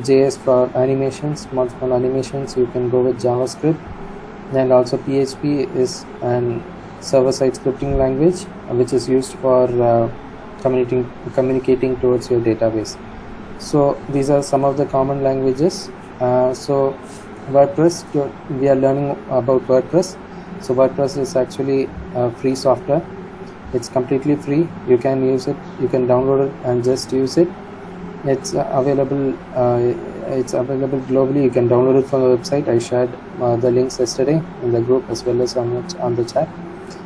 JS for animations, small animations, you can go with JavaScript. And also PHP is an server-side scripting language which is used for communicating towards your database. So these are some of the common languages. So WordPress, we are learning about WordPress. So WordPress is actually free software. It's completely free. You can use it, you can download it and just use it. It's available globally. You can download it from the website. I shared the links yesterday in the group as well as on the chat.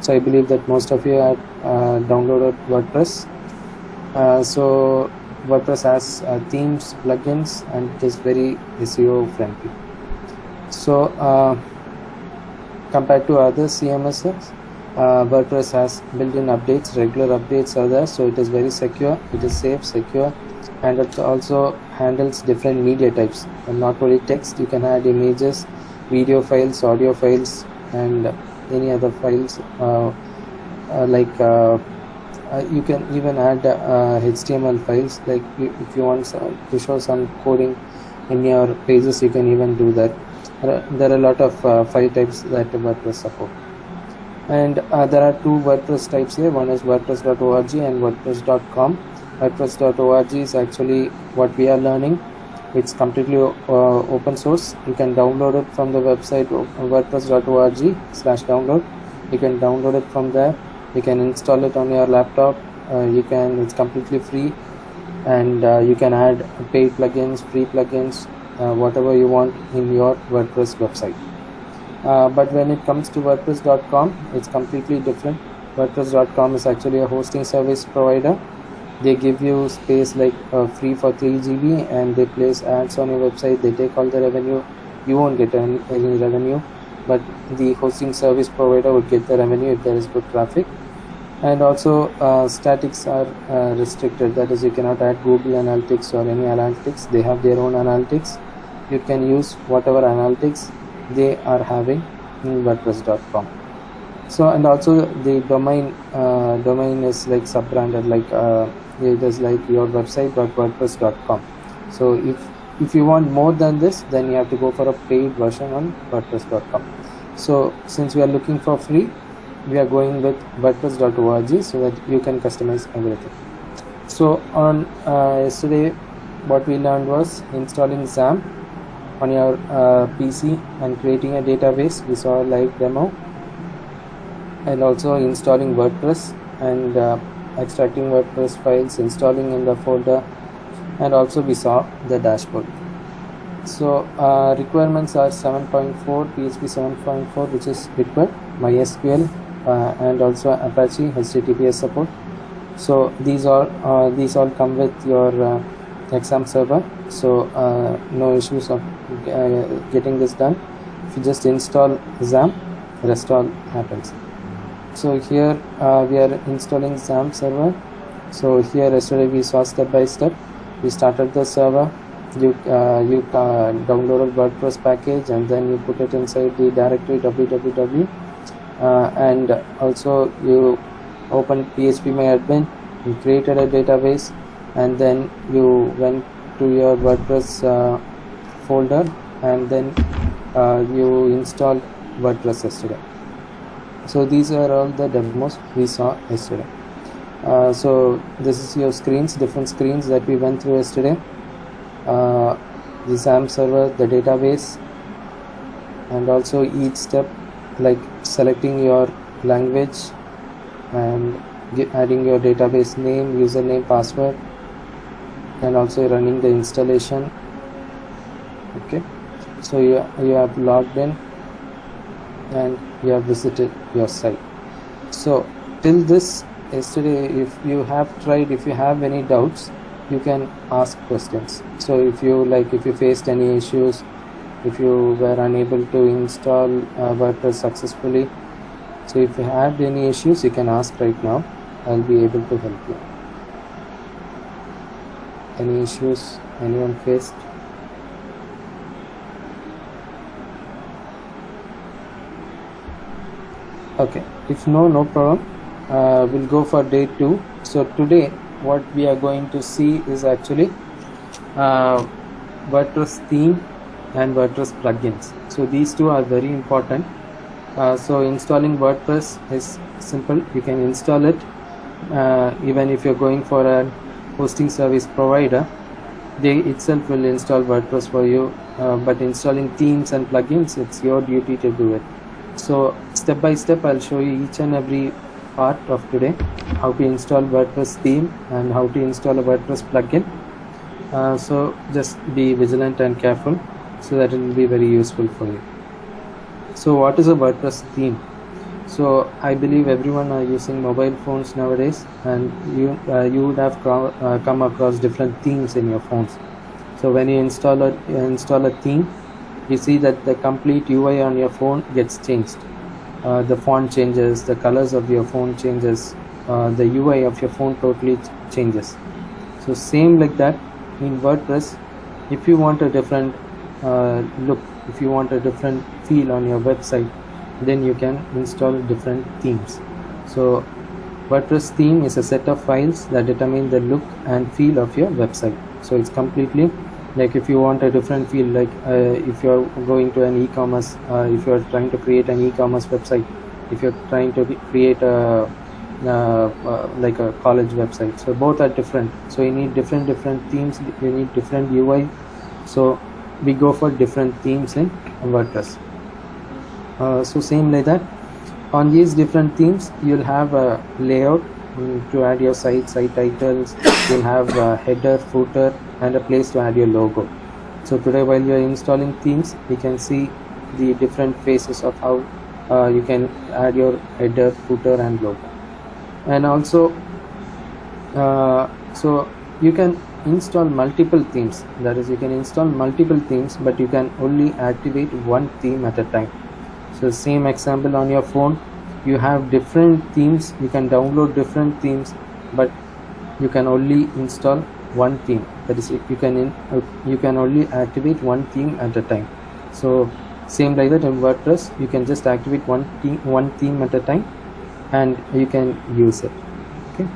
So I believe that most of you have downloaded WordPress. So WordPress has themes, plugins, and it is very SEO friendly. So compared to other CMSs, WordPress has built-in updates, regular updates are there, so it is very secure, it is safe, secure, and it also handles different media types, and not only text. You can add images, video files, audio files, and any other files you can even add HTML files. Like if you want to show some coding in your pages, you can even do that. There are a lot of file types that WordPress support. And there are two WordPress types here. One is WordPress.org and WordPress.com. WordPress.org is actually what we are learning. It's completely open source. You can download it from the website WordPress.org/download. You can download it from there. You can install it on your laptop. It's completely free, and you can add paid plugins, free plugins, whatever you want in your WordPress website. But when it comes to WordPress.com, it's completely different. WordPress.com is actually a hosting service provider. They give you space like free for 3 GB, and they place ads on your website. They take all the revenue. You won't get any revenue, but the hosting service provider would get the revenue if there is good traffic. And also statics are restricted. That is, you cannot add Google Analytics or any analytics. They have their own analytics. You can use whatever analytics they are having in WordPress.com. So, and also the domain is like sub-branded, like it is like your website.wordpress.com. So if you want more than this, then you have to go for a paid version on WordPress.com. So since we are looking for free, we are going with WordPress.org so that you can customize everything. So on yesterday, what we learned was installing XAMPP on your PC and creating a database. We saw a live demo, and also installing WordPress and extracting WordPress files, installing in the folder, and also we saw the dashboard. So requirements are 7.4, PHP 7.4, which is required, MySQL, and also Apache HTTPS support. So these all come with your XAMPP server. So no issues of getting this done. If you just install XAMPP, rest all happens. So here we are installing XAMPP server. So here yesterday we saw step by step. We started the server. You downloaded WordPress package, and then you put it inside the directory www, and also you opened PHPMyAdmin. You created a database, and then you went to your WordPress folder, and then you installed WordPress yesterday. So these are all the demos we saw yesterday. So this is your screens, different screens that we went through yesterday. The XAMPP server, the database, and also each step, like selecting your language and adding your database name, username, password, and also running the installation. Okay, so you have logged in and you have visited your site. So till this yesterday, if you have any doubts, you can ask questions. So if you faced any issues, if you were unable to install WordPress successfully, so if you had any issues, you can ask right now. I'll be able to help you. Any issues anyone faced? Okay, if no problem. We'll go for day 2. So today what we are going to see is actually WordPress theme and WordPress plugins. So these two are very important. So installing WordPress is simple. You can install it even if you're going for a hosting service provider. They itself will install WordPress for you, but installing themes and plugins, it's your duty to do it. So step by step I'll show you each and every part of today, how to install WordPress theme and how to install a WordPress plugin. So just be vigilant and careful so that it will be very useful for you. So what is a WordPress theme? So I believe everyone are using mobile phones nowadays, and you would have come across different themes in your phones. So when you install a theme, you see that the complete UI on your phone gets changed. The font changes, the colors of your phone changes, the UI of your phone totally changes. So same like that in WordPress, if you want a different look, if you want a different feel on your website, then you can install different themes. So WordPress theme is a set of files that determine the look and feel of your website. So it's completely like, if you want a different feel, like if you're going to an e-commerce, if you're trying to create an e-commerce website, if you're trying to create a like a college website, so both are different. So you need different themes, you need different UI. So we go for different themes in WordPress. So same like that, on these different themes you'll have a layout to add your site titles. You'll have a header, footer, and a place to add your logo. So today, while you're installing themes, you can see the different phases of how you can add your header, footer, and logo. And also so you can install multiple themes. That is, you can install multiple themes, but you can only activate one theme at a time. So same example, on your phone you have different themes, you can download different themes, but you can only install one theme. That is, you can only activate one theme at a time. So same like that in WordPress, you can just activate one theme at a time and you can use it. Okay.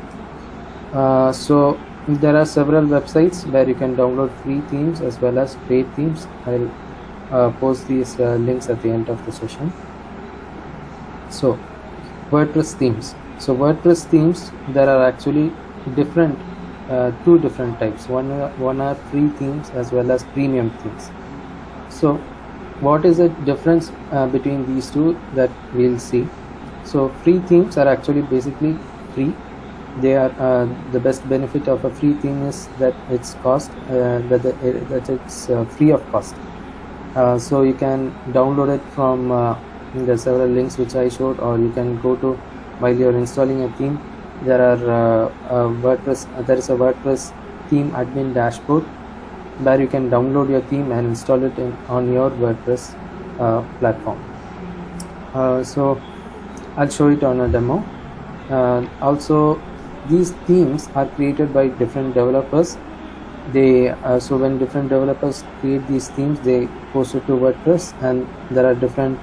So there are several websites where you can download free themes as well as paid themes. I'll post these links at the end of the session. So WordPress themes. So WordPress themes, there are actually different two different types. One are free themes as well as premium themes. So what is the difference between these two, that we'll see. So free themes are actually basically free. They are the best benefit of a free theme is that it's cost that it's free of cost. So you can download it from the several links which I showed, or you can go to, while you're installing a theme, there is a WordPress theme admin dashboard where you can download your theme and install it on your WordPress platform. So I'll show it on a demo. Also, these themes are created by different developers. So when different developers create these themes, they post it to WordPress, and there are different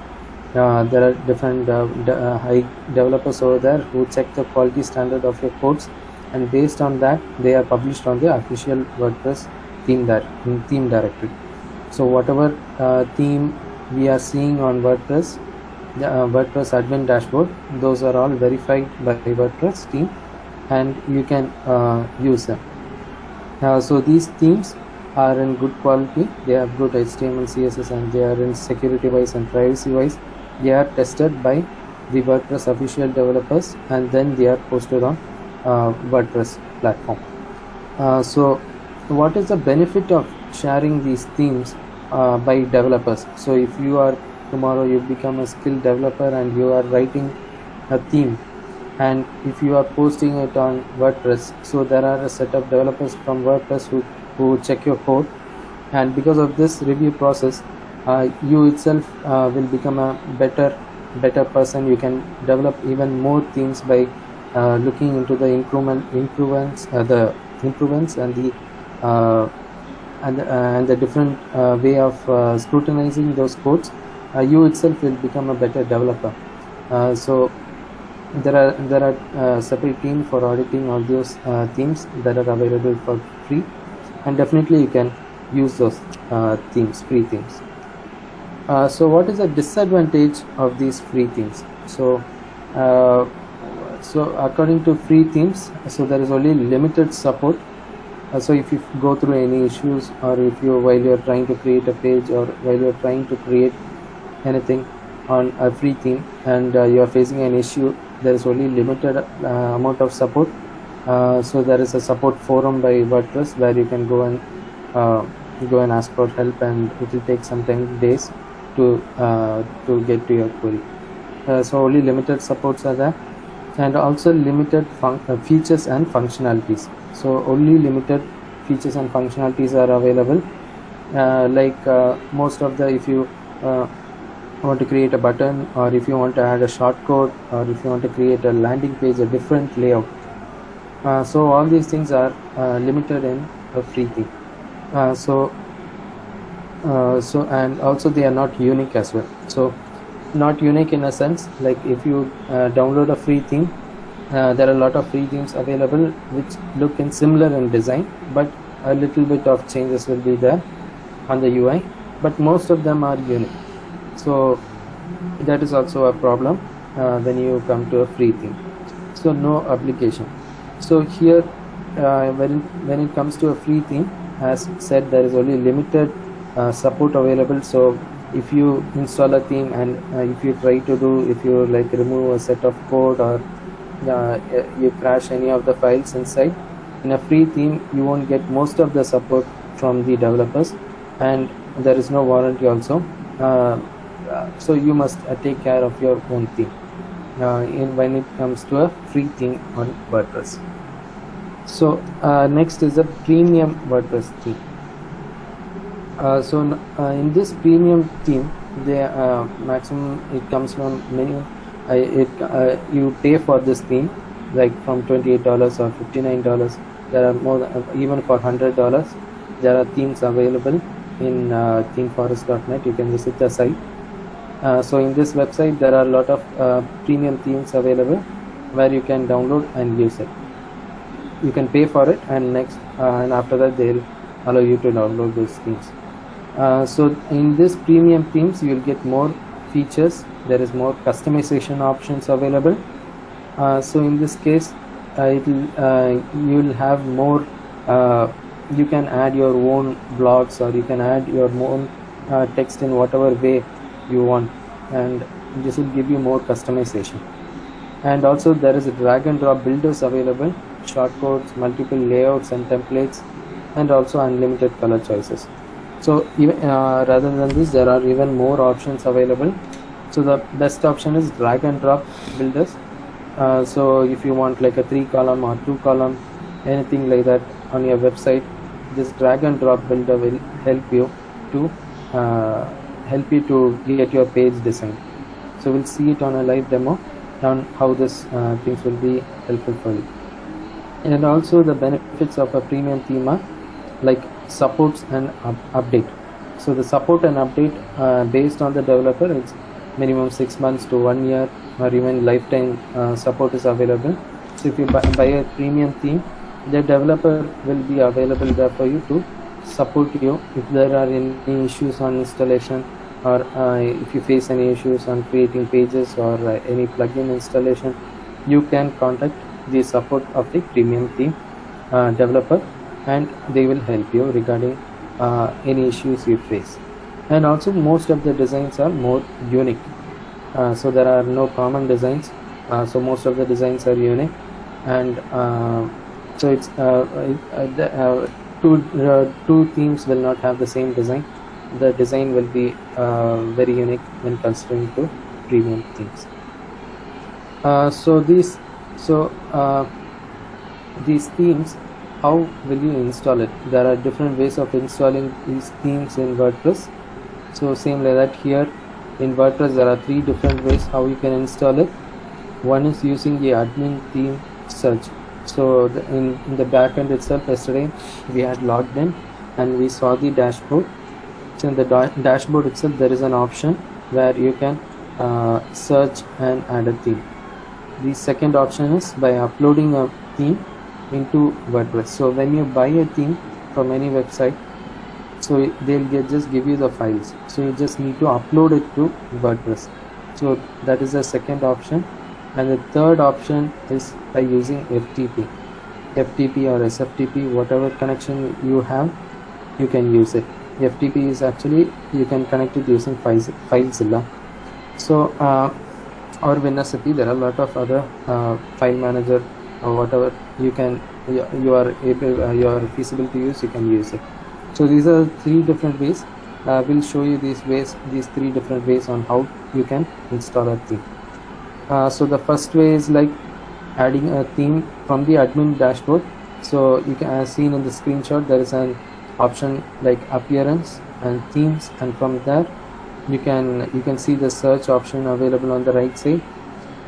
high developers over there who check the quality standard of your codes, and based on that they are published on the official WordPress theme directory. So whatever theme we are seeing on WordPress, the WordPress admin dashboard, those are all verified by WordPress team, and you can use them. So these themes are in good quality. They have good HTML, CSS, and they are in security wise and privacy wise. They are tested by the WordPress official developers, and then they are posted on WordPress platform. So what is the benefit of sharing these themes by developers? So if you are tomorrow you become a skilled developer and you are writing a theme, and if you are posting it on WordPress, so there are a set of developers from WordPress who check your code, and because of this review process, you itself will become a better person. You can develop even more themes by looking into the improvements and the different way of scrutinizing those codes. You itself will become a better developer. So there are separate team for auditing all those themes that are available for free, and definitely you can use those themes, free themes. So what is the disadvantage of these free themes? So according to free themes, so there is only limited support. So if you go through any issues, or if you, while you're trying to create a page, or while you're trying to create anything on a free theme, and you're facing an issue, there is only limited amount of support. So there is a support forum by WordPress where you can go and ask for help, and it will take sometimes days to get to your query. So only limited supports are there, and also limited features and functionalities. So only limited features and functionalities are available. Most of the, if you want to create a button, or if you want to add a shortcode, or if you want to create a landing page, a different layout, so all these things are limited in a free theme. And also they are not unique as well. So not unique in a sense, like if you download a free theme, there are a lot of free themes available which look in similar in design, but a little bit of changes will be there on the UI, but most of them are unique. So that is also a problem when you come to a free theme. So no application. So here when it comes to a free theme, as said, there is only limited support available. So if you install a theme, and if you like remove a set of code, or you crash any of the files inside, in a free theme you won't get most of the support from the developers, and there is no warranty also. So you must take care of your own theme when it comes to a free theme on WordPress. So next is a premium WordPress theme. In this premium theme, the maximum it comes from minimum. You pay for this theme, like from $28 or $59. There are more than, even for $100. There are themes available in themeforest.net. You can visit the site. So in this website, there are a lot of premium themes available where you can download and use it. You can pay for it, and after that they'll allow you to download those themes. So in this premium themes, you will get more features. There is more customization options available. So in this case, you will have more. You can add your own blogs, or you can add your own text in whatever way you want, and this will give you more customization. And also there is a drag and drop builders available, shortcodes, multiple layouts and templates, and also unlimited color choices. So even rather than this, there are even more options available. So the best option is drag and drop builders. So if you want like a 3-column or 2-column, anything like that on your website, this drag and drop builder will help you to get your page designed. So we'll see it on a live demo on how this things will be helpful for you. And also the benefits of a premium theme are like supports and update. So the support and update based on the developer, it's minimum 6 months to 1 year, or even lifetime support is available. So if you buy a premium theme, the developer will be available there for you to support you if there are any issues on installation, or if you face any issues on creating pages, or any plugin installation. You can contact the support of the premium theme developer, and they will help you regarding any issues you face. And also most of the designs are more unique. So there are no common designs. So most of the designs are unique, and so it's two themes will not have the same design. The design will be very unique when considering to premium themes. So these themes, how will you install it? There are different ways of installing these themes in WordPress. So same like that, here in WordPress there are 3 different ways how you can install it. One is using the admin theme search. So in the backend itself, yesterday we had logged in and we saw the dashboard. So in the dashboard itself, there is an option where you can search and add a theme. The second option is by uploading a theme into WordPress. So when you buy a theme from any website, So they'll just give you the files, so you just need to upload it to WordPress. So that is the second option. And the third option is by using FTP or SFTP, whatever connection you have, you can use it. FTP is actually, you can connect it using FileZilla. So or WinRecipe, there are a lot of other file manager or whatever you are feasible to use, you can use it. So these are three different ways. We'll show you these three different ways on how you can install a theme. So the first way is like adding a theme from the admin dashboard. So you can, as seen in the screenshot, there is an option like appearance and themes, and from there you can see the search option available on the right side,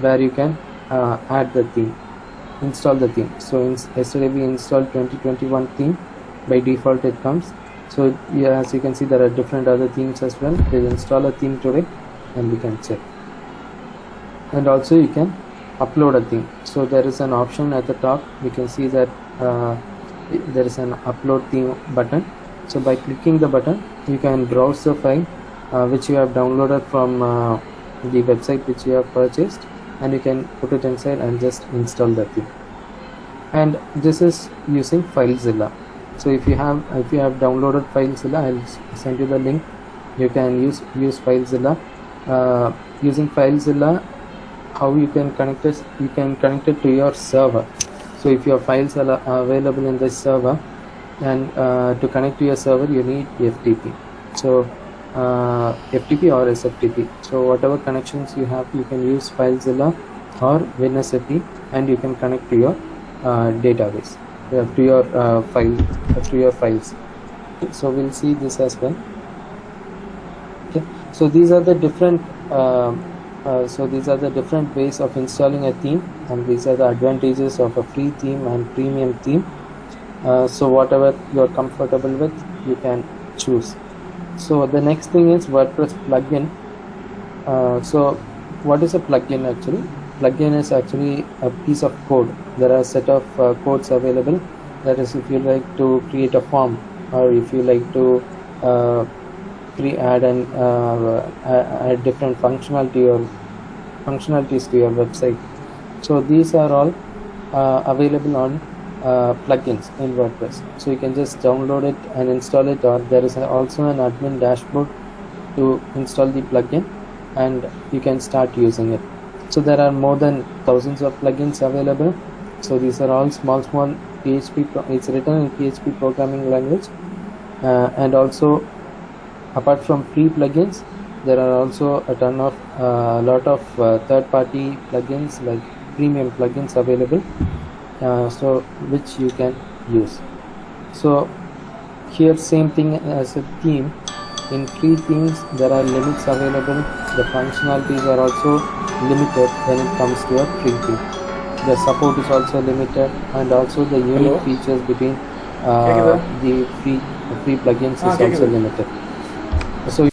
where you can add the theme, install the theme. So yesterday we installed 2021 theme. By default it comes. So yeah, as you can see, there are different other themes as well. We'll install a theme today and we can check. And also you can upload a theme. So there is an option at the top. You can see that there is an upload theme button. So by clicking the button, you can browse the file which you have downloaded from the website which you have purchased, and you can put it inside and just install the theme. And this is using FileZilla. So if you have downloaded FileZilla, I'll send you the link. You can use FileZilla. Using FileZilla, how you can connect it? You can connect it to your server. So if your files are available in this server, and to connect to your server, you need FTP. So FTP or SFTP. So whatever connections you have, you can use FileZilla or WinRecipe, and you can connect to your database, to your files. So we'll see this as well. Okay. So these are the different ways of installing a theme, and these are the advantages of a free theme and premium theme. So whatever you're comfortable with, you can choose. So the next thing is WordPress plugin. So what is a plugin actually? Plugin is actually a piece of code. There are a set of codes available. That is, if you like to create a form, or if you like to add different functionalities to your website. So these are all available on plugins in WordPress. So you can just download it and install it, or there is also an admin dashboard to install the plugin, and you can start using it. So there are more than thousands of plugins available. So these are all small PHP. It's written in PHP programming language, and also apart from free plugins, there are also a lot of third-party plugins, like premium plugins available, so which you can use. So here, same thing as a theme. In free themes, there are limits available. The functionalities are also limited when it comes to a free theme. The support is also limited, and also the unique features between the free plugins is also limited. So